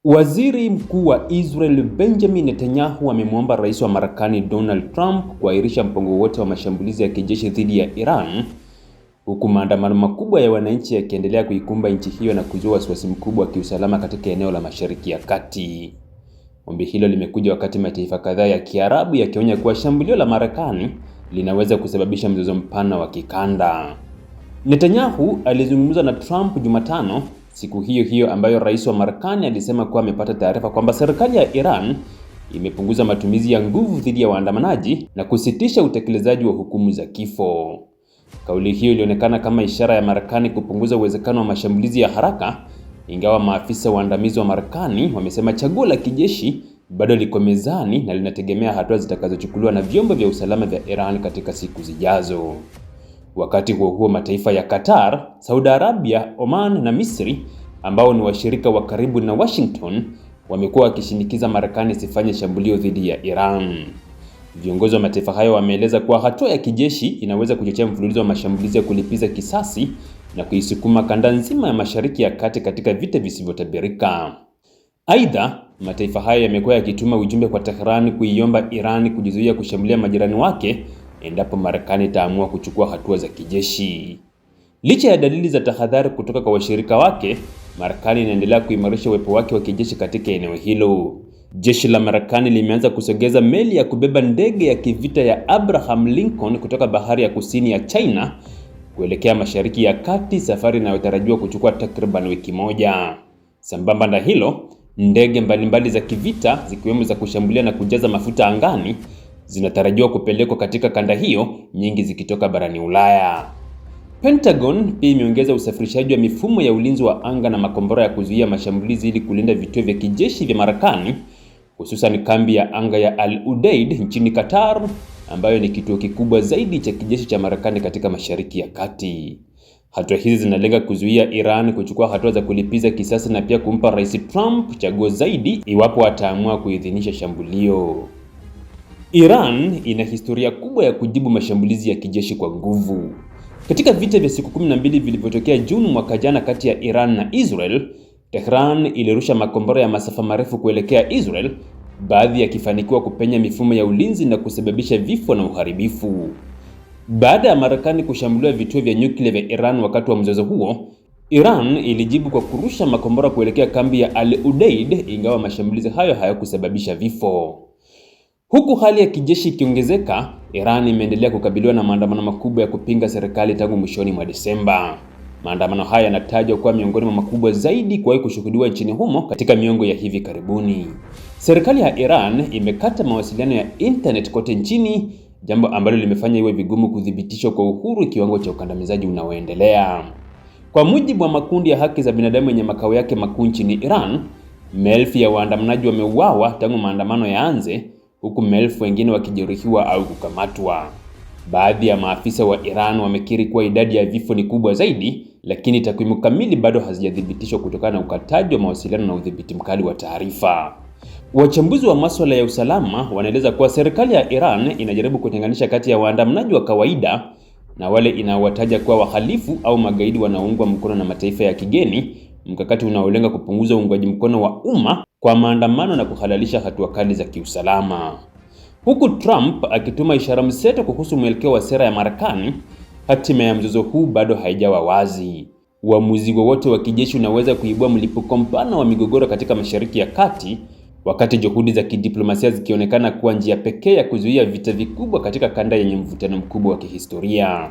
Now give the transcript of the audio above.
Waziri Mkuu wa Israel Benjamin Netanyahu amemwomba Rais wa Marekani Donald Trump kuahirisha mpango wote wa mashambulizi ya kijeshi dhidi ya Iran, huku maandamano makubwa ya wananchi yakiendelea kuikumba nchi hiyo na kuzua wasiwasi mkubwa wa kiusalama katika eneo la Mashariki ya Kati. Ombi hilo limekuja wakati mataifa kadhaa ya Kiarabu yakionya kuwa shambulio la Marekani linaweza kusababisha mzozo mpana wa kikanda. Netanyahu alizungumza na Trump Jumatano, siku hiyo hiyo ambayo rais wa Marekani alisema kuwa amepata taarifa kwamba serikali ya Iran imepunguza matumizi ya nguvu dhidi ya waandamanaji na kusitisha utekelezaji wa hukumu za kifo. Kauli hiyo ilionekana kama ishara ya Marekani kupunguza uwezekano wa mashambulizi ya haraka, ingawa maafisa waandamizi wa Marekani wamesema chaguo la kijeshi bado liko mezani na linategemea hatua zitakazochukuliwa na vyombo vya usalama vya Iran katika siku zijazo. Wakati huo huo, mataifa ya Qatar, Saudi Arabia, Oman na Misri ambao ni washirika wa karibu na Washington wamekuwa wakishinikiza Marekani isifanye shambulio dhidi ya Iran. Viongozi wa mataifa hayo wameeleza kuwa hatua ya kijeshi inaweza kuchochea mfululizo wa mashambulizi ya kulipiza kisasi na kuisukuma kanda nzima ya Mashariki ya Kati katika vita visivyotabirika. Aidha, mataifa hayo yamekuwa yakituma ujumbe kwa Tehran kuiomba Iran kujizuia kushambulia majirani wake endapo Marekani itaamua kuchukua hatua za kijeshi. Licha ya dalili za tahadhari kutoka kwa washirika wake, Marekani inaendelea kuimarisha uwepo wake wa kijeshi katika eneo hilo. Jeshi la Marekani limeanza kusogeza meli ya kubeba ndege ya kivita ya Abraham Lincoln kutoka bahari ya kusini ya China kuelekea Mashariki ya Kati, safari inayotarajiwa kuchukua takriban wiki moja. Sambamba na hilo, ndege mbalimbali za kivita zikiwemo za kushambulia na kujaza mafuta angani zinatarajiwa kupelekwa katika kanda hiyo, nyingi zikitoka barani Ulaya. Pentagon pia imeongeza usafirishaji wa mifumo ya ulinzi wa anga na makombora ya kuzuia mashambulizi ili kulinda vituo vya kijeshi vya Marekani, hususan kambi ya anga ya Al Udeid nchini Qatar, ambayo ni kituo kikubwa zaidi cha kijeshi cha Marekani katika Mashariki ya Kati. Hatua hizi zinalenga kuzuia Iran kuchukua hatua za kulipiza kisasi na pia kumpa Rais Trump chaguo zaidi iwapo ataamua kuidhinisha shambulio. Iran ina historia kubwa ya kujibu mashambulizi ya kijeshi kwa nguvu. Katika vita vya siku 12 vilivyotokea Juni mwaka jana kati ya Iran na Israel, Tehran ilirusha makombora ya masafa marefu kuelekea Israel, baadhi yakifanikiwa kupenya mifumo ya ulinzi na kusababisha vifo na uharibifu. Baada ya Marekani kushambulia vituo vya nyuklia vya Iran wakati wa mzozo huo, Iran ilijibu kwa kurusha makombora kuelekea kambi ya Al Udeid, ingawa mashambulizi hayo hayakusababisha vifo. Huku hali ya kijeshi ikiongezeka, Iran imeendelea kukabiliwa na maandamano makubwa ya kupinga serikali tangu mwishoni mwa Desemba. Maandamano haya yanatajwa kuwa miongoni mwa makubwa zaidi kuwahi kushuhudiwa nchini humo katika miongo ya hivi karibuni. Serikali ya Iran imekata mawasiliano ya internet kote nchini, jambo ambalo limefanya iwe vigumu kuthibitishwa kwa uhuru kiwango cha ukandamizaji unaoendelea. Kwa mujibu wa makundi ya haki za binadamu yenye makao yake makuu nchini Iran, maelfu ya waandamanaji wameuawa tangu maandamano yaanze, huku maelfu wengine wakijeruhiwa au kukamatwa. Baadhi ya maafisa wa Iran wamekiri kuwa idadi ya vifo ni kubwa zaidi, lakini takwimu kamili bado hazijathibitishwa kutokana na ukataji wa mawasiliano na udhibiti mkali wa taarifa. Wachambuzi wa masuala ya usalama wanaeleza kuwa serikali ya Iran inajaribu kutenganisha kati ya waandamanaji wa kawaida na wale inaowataja kuwa wahalifu au magaidi wanaoungwa mkono na mataifa ya kigeni, mkakati unaolenga kupunguza uungwaji mkono wa umma kwa maandamano na kuhalalisha hatua kali za kiusalama. Huku Trump akituma ishara mseto kuhusu mwelekeo wa sera ya Marekani, hatima ya mzozo huu bado haijawa wazi. Uamuzi wowote wa kijeshi unaweza kuibua mlipuko mpana wa migogoro katika Mashariki ya Kati, wakati juhudi za kidiplomasia zikionekana kuwa njia pekee ya kuzuia vita vikubwa katika kanda yenye mvutano mkubwa wa kihistoria.